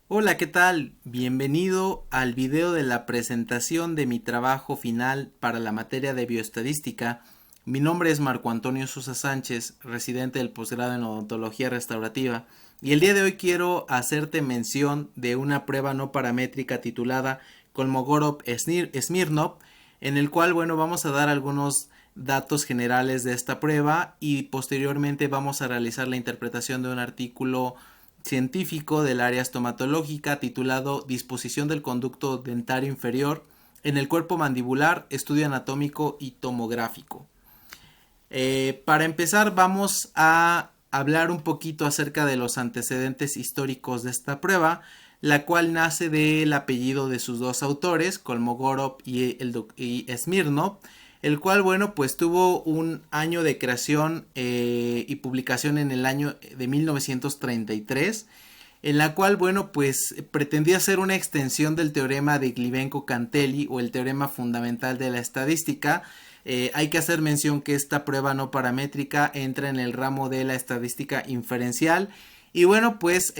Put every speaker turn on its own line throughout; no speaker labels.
Hola, ¿qué tal? Bienvenido al video de la presentación de mi trabajo final para la materia de bioestadística. Mi nombre es Marco Antonio Sosa Sánchez, residente del posgrado en odontología restaurativa, y el día de hoy quiero hacerte mención de una prueba no paramétrica titulada Kolmogorov-Smirnov, en el cual, vamos a dar algunos datos generales de esta prueba y posteriormente vamos a realizar la interpretación de un artículo científico del área estomatológica titulado Disposición del conducto dentario inferior en el cuerpo mandibular, estudio anatómico y tomográfico. Para empezar vamos a hablar un poquito acerca de los antecedentes históricos de esta prueba, la cual nace del apellido de sus dos autores, Kolmogorov y Smirnov, el cual, pues tuvo un año de creación y publicación en el año de 1933, en la cual, pues pretendía ser una extensión del teorema de Glibenko-Cantelli o el teorema fundamental de la estadística. Hay que hacer mención que esta prueba no paramétrica entra en el ramo de la estadística inferencial y pues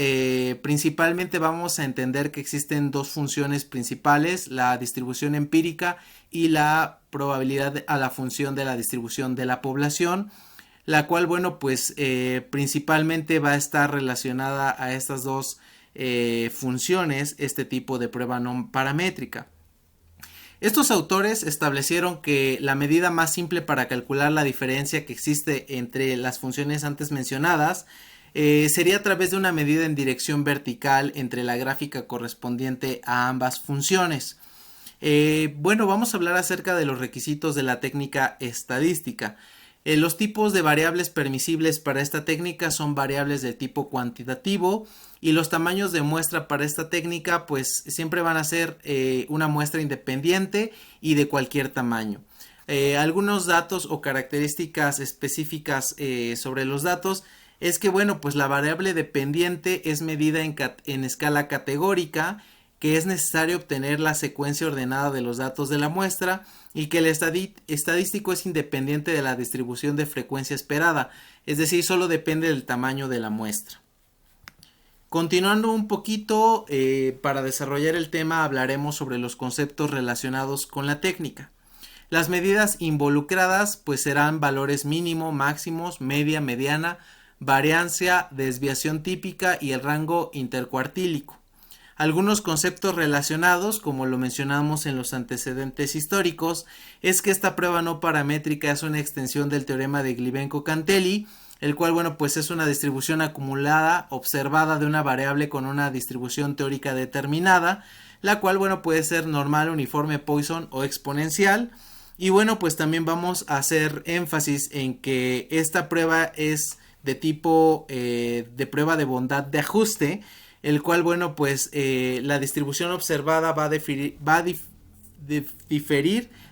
principalmente vamos a entender que existen dos funciones principales, la distribución empírica y la probabilidad a la función de la distribución de la población, la cual, pues principalmente va a estar relacionada a estas dos funciones, este tipo de prueba no paramétrica. Estos autores establecieron que la medida más simple para calcular la diferencia que existe entre las funciones antes mencionadas sería a través de una medida en dirección vertical entre la gráfica correspondiente a ambas funciones. Vamos a hablar acerca de los requisitos de la técnica estadística. Los tipos de variables permisibles para esta técnica son variables de tipo cuantitativo y los tamaños de muestra para esta técnica pues siempre van a ser una muestra independiente y de cualquier tamaño. Algunos datos o características específicas sobre los datos es que pues la variable dependiente es medida en escala categórica, que es necesario obtener la secuencia ordenada de los datos de la muestra y que el estadístico es independiente de la distribución de frecuencia esperada, es decir, solo depende del tamaño de la muestra. Continuando un poquito, para desarrollar el tema hablaremos sobre los conceptos relacionados con la técnica. Las medidas involucradas pues serán valores mínimo, máximos, media, mediana, variancia, desviación típica y el rango intercuartílico. Algunos conceptos relacionados, como lo mencionamos en los antecedentes históricos, es que esta prueba no paramétrica es una extensión del teorema de Glibenko-Cantelli, el cual, pues es una distribución acumulada observada de una variable con una distribución teórica determinada, la cual, puede ser normal, uniforme, Poisson o exponencial. Y pues también vamos a hacer énfasis en que esta prueba es de tipo de prueba de bondad de ajuste, el cual, pues la distribución observada va a diferir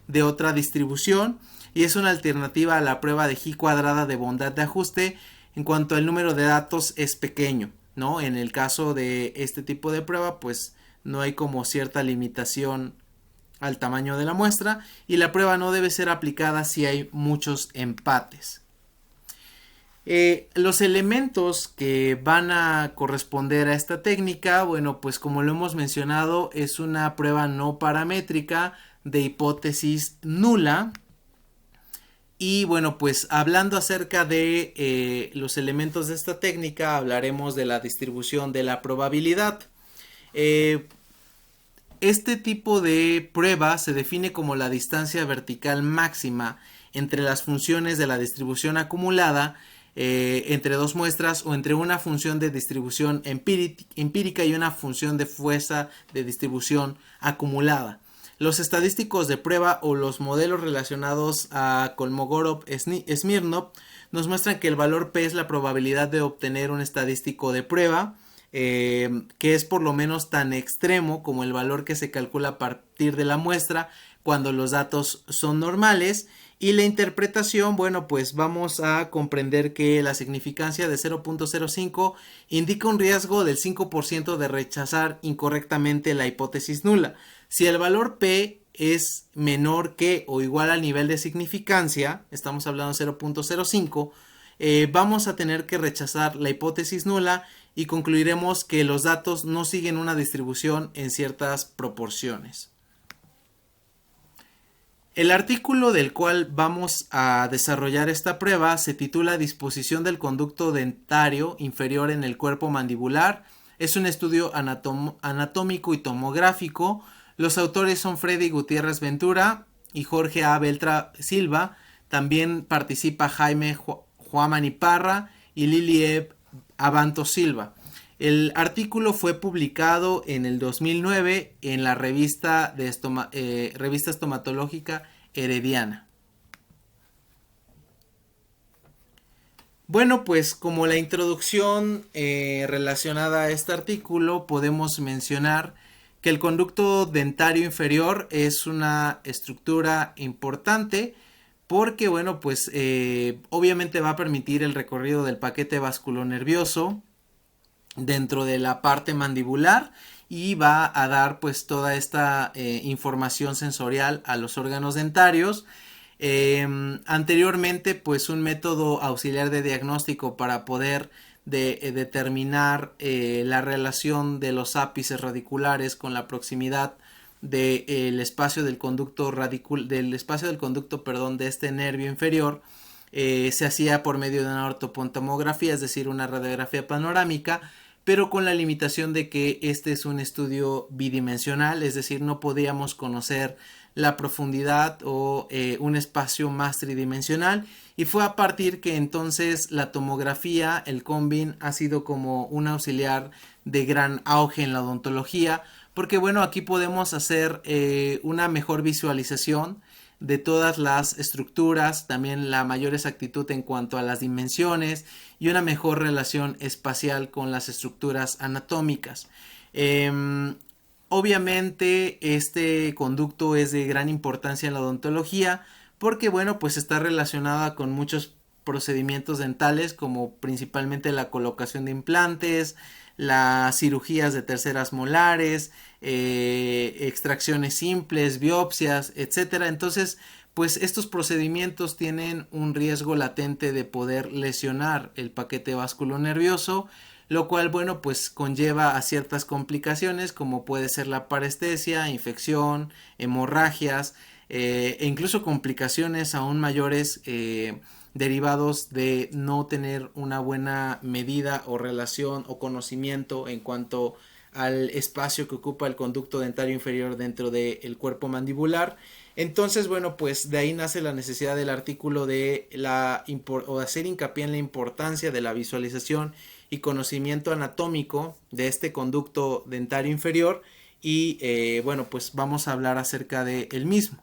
de otra distribución y es una alternativa a la prueba de G cuadrada de bondad de ajuste en cuanto el número de datos es pequeño, ¿no? En el caso de este tipo de prueba, pues no hay como cierta limitación al tamaño de la muestra y la prueba no debe ser aplicada si hay muchos empates. Los elementos que van a corresponder a esta técnica, pues como lo hemos mencionado, es una prueba no paramétrica de hipótesis nula. Y pues hablando acerca de los elementos de esta técnica, hablaremos de la distribución de la probabilidad. Este tipo de prueba se define como la distancia vertical máxima entre las funciones de la distribución acumulada entre dos muestras o entre una función de distribución empírica y una función de fuerza de distribución acumulada. Los estadísticos de prueba o los modelos relacionados a Kolmogorov-Smirnov nos muestran que el valor P es la probabilidad de obtener un estadístico de prueba que es por lo menos tan extremo como el valor que se calcula a partir de la muestra cuando los datos son normales. Y la interpretación, pues vamos a comprender que la significancia de 0.05 indica un riesgo del 5% de rechazar incorrectamente la hipótesis nula. Si el valor P es menor que o igual al nivel de significancia, estamos hablando de 0.05, vamos a tener que rechazar la hipótesis nula y concluiremos que los datos no siguen una distribución en ciertas proporciones. El artículo del cual vamos a desarrollar esta prueba se titula Disposición del conducto dentario inferior en el cuerpo mandibular. Es un estudio anatómico y tomográfico. Los autores son Freddy Gutiérrez Ventura y Jorge A. Beltra Silva. También participa Jaime Juaman Iparra y Lilie Abanto Silva. El artículo fue publicado en el 2009 en la revista estomatológica Herediana. Bueno, pues como la introducción relacionada a este artículo, podemos mencionar que el conducto dentario inferior es una estructura importante porque, bueno, pues obviamente va a permitir el recorrido del paquete vasculonervioso dentro de la parte mandibular y va a dar pues toda esta información sensorial a los órganos dentarios. Anteriormente pues un método auxiliar de diagnóstico para poder determinar la relación de los ápices radiculares con la proximidad del espacio del conducto de este nervio inferior se hacía por medio de una ortopontomografía, es decir, una radiografía panorámica, pero con la limitación de que este es un estudio bidimensional, es decir, no podíamos conocer la profundidad o un espacio más tridimensional, y fue a partir que entonces la tomografía, el Combin, ha sido como un auxiliar de gran auge en la odontología, porque bueno, aquí podemos hacer una mejor visualización de todas las estructuras, también la mayor exactitud en cuanto a las dimensiones y una mejor relación espacial con las estructuras anatómicas. Obviamente este conducto es de gran importancia en la odontología porque bueno, pues está relacionada con muchos procedimientos dentales como principalmente la colocación de implantes, las cirugías de terceras molares, extracciones simples, biopsias, etcétera. Entonces, pues estos procedimientos tienen un riesgo latente de poder lesionar el paquete vasculonervioso, lo cual, bueno, pues conlleva a ciertas complicaciones como puede ser la parestesia, infección, hemorragias e incluso complicaciones aún mayores derivados de no tener una buena medida o relación o conocimiento en cuanto al espacio que ocupa el conducto dentario inferior dentro del cuerpo mandibular. Entonces, bueno, pues de ahí nace la necesidad del artículo de hacer hincapié en la importancia de la visualización y conocimiento anatómico de este conducto dentario inferior y bueno, pues vamos a hablar acerca de el mismo.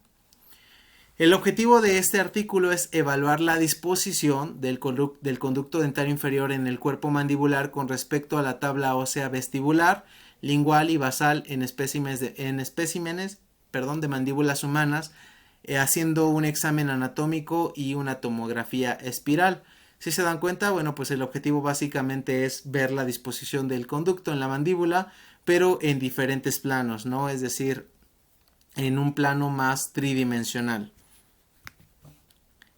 El objetivo de este artículo es evaluar la disposición del conducto dentario inferior en el cuerpo mandibular con respecto a la tabla ósea vestibular, lingual y basal en especímenes de mandíbulas humanas, haciendo un examen anatómico y una tomografía espiral. Si se dan cuenta, bueno, pues el objetivo básicamente es ver la disposición del conducto en la mandíbula, pero en diferentes planos, ¿no? Es decir, en un plano más tridimensional.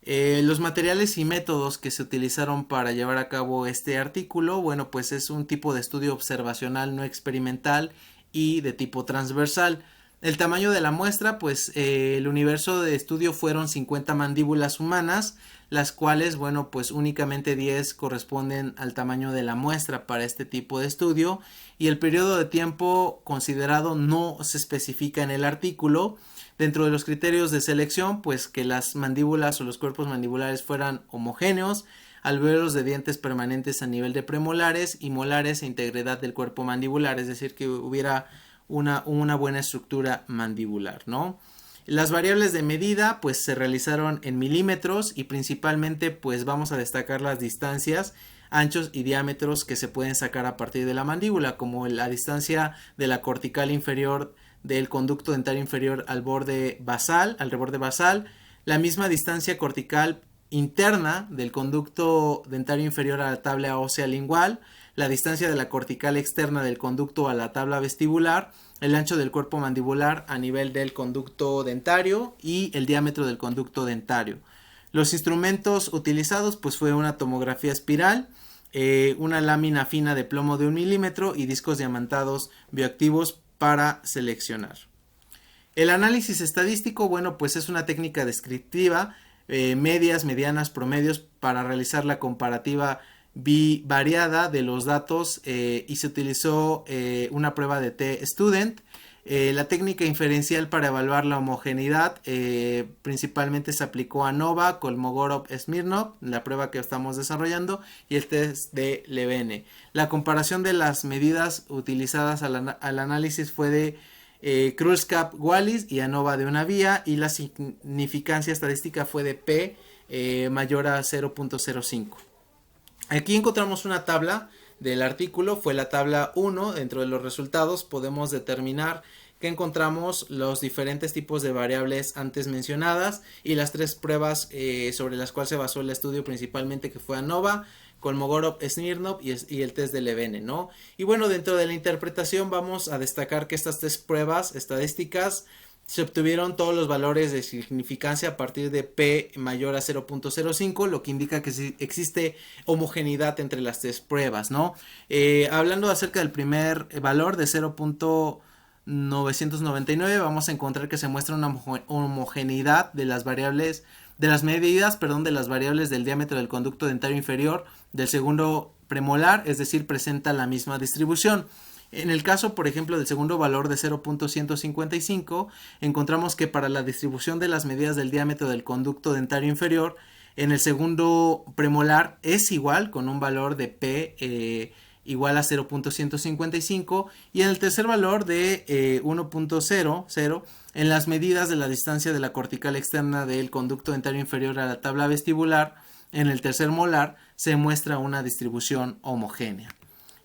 Los materiales y métodos que se utilizaron para llevar a cabo este artículo, bueno, pues es un tipo de estudio observacional no experimental y de tipo transversal. El tamaño de la muestra, pues el universo de estudio fueron 50 mandíbulas humanas, las cuales, bueno, pues únicamente 10 corresponden al tamaño de la muestra para este tipo de estudio, y el periodo de tiempo considerado no se especifica en el artículo. Dentro de los criterios de selección, pues que las mandíbulas o los cuerpos mandibulares fueran homogéneos, alvéolos de dientes permanentes a nivel de premolares y molares e integridad del cuerpo mandibular, es decir, que hubiera una buena estructura mandibular, ¿no? Las variables de medida pues se realizaron en milímetros y principalmente pues vamos a destacar las distancias, anchos y diámetros que se pueden sacar a partir de la mandíbula, como la distancia de la cortical inferior del conducto dentario inferior al reborde basal, la misma distancia cortical interna del conducto dentario inferior a la tabla ósea lingual, la distancia de la cortical externa del conducto a la tabla vestibular, el ancho del cuerpo mandibular a nivel del conducto dentario y el diámetro del conducto dentario. Los instrumentos utilizados pues fue una tomografía espiral, una lámina fina de plomo de 1 milímetro y discos diamantados bioactivos para seleccionar. El análisis estadístico, bueno, pues es una técnica descriptiva, medias, medianas, promedios para realizar la comparativa bivariada de los datos y se utilizó una prueba de t-student. La técnica inferencial para evaluar la homogeneidad principalmente se aplicó a ANOVA, Kolmogorov-Smirnov, la prueba que estamos desarrollando, y el test de Levene. La comparación de las medidas utilizadas al análisis fue de Krulskap-Wallis y ANOVA de una vía, y la significancia estadística fue de P mayor a 0.05. Aquí encontramos una tabla del artículo, fue la tabla 1. Dentro de los resultados podemos determinar que encontramos los diferentes tipos de variables antes mencionadas y las 3 pruebas sobre las cuales se basó el estudio principalmente, que fue ANOVA, Kolmogorov-Smirnov y el test de Levene, ¿no? Y bueno, dentro de la interpretación vamos a destacar que estas 3 pruebas estadísticas se obtuvieron todos los valores de significancia a partir de P mayor a 0.05, lo que indica que existe homogeneidad entre las 3 pruebas, ¿no? Hablando acerca del primer valor de 0.999, vamos a encontrar que se muestra una homogeneidad de las variables, de las medidas, de las variables del diámetro del conducto dentario inferior del segundo premolar, es decir, presenta la misma distribución. En el caso, por ejemplo, del segundo valor de 0.155, encontramos que para la distribución de las medidas del diámetro del conducto dentario inferior, en el segundo premolar es igual, con un valor de P igual a 0.155, y en el tercer valor de 1.00, en las medidas de la distancia de la cortical externa del conducto dentario inferior a la tabla vestibular, en el tercer molar se muestra una distribución homogénea.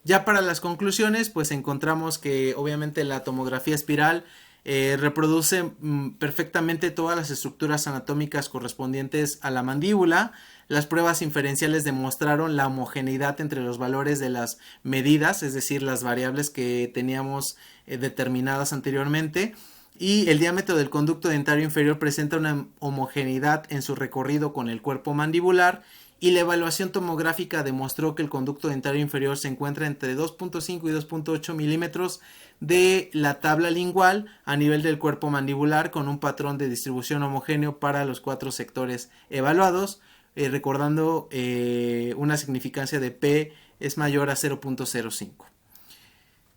Ya para las conclusiones, pues encontramos que obviamente la tomografía espiral reproduce perfectamente todas las estructuras anatómicas correspondientes a la mandíbula. Las pruebas inferenciales demostraron la homogeneidad entre los valores de las medidas, es decir, las variables que teníamos determinadas anteriormente. Y el diámetro del conducto dentario inferior presenta una homogeneidad en su recorrido con el cuerpo mandibular. Y la evaluación tomográfica demostró que el conducto dentario inferior se encuentra entre 2.5 y 2.8 milímetros de la tabla lingual a nivel del cuerpo mandibular, con un patrón de distribución homogéneo para los 4 sectores evaluados, recordando una significancia de P es mayor a 0.05.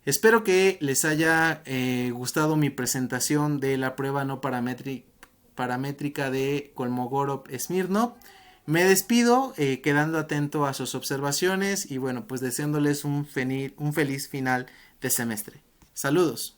Espero que les haya gustado mi presentación de la prueba no paramétrica de Kolmogorov-Smirnov. Me despido quedando atento a sus observaciones y bueno, pues deseándoles un feliz final de semestre. Saludos.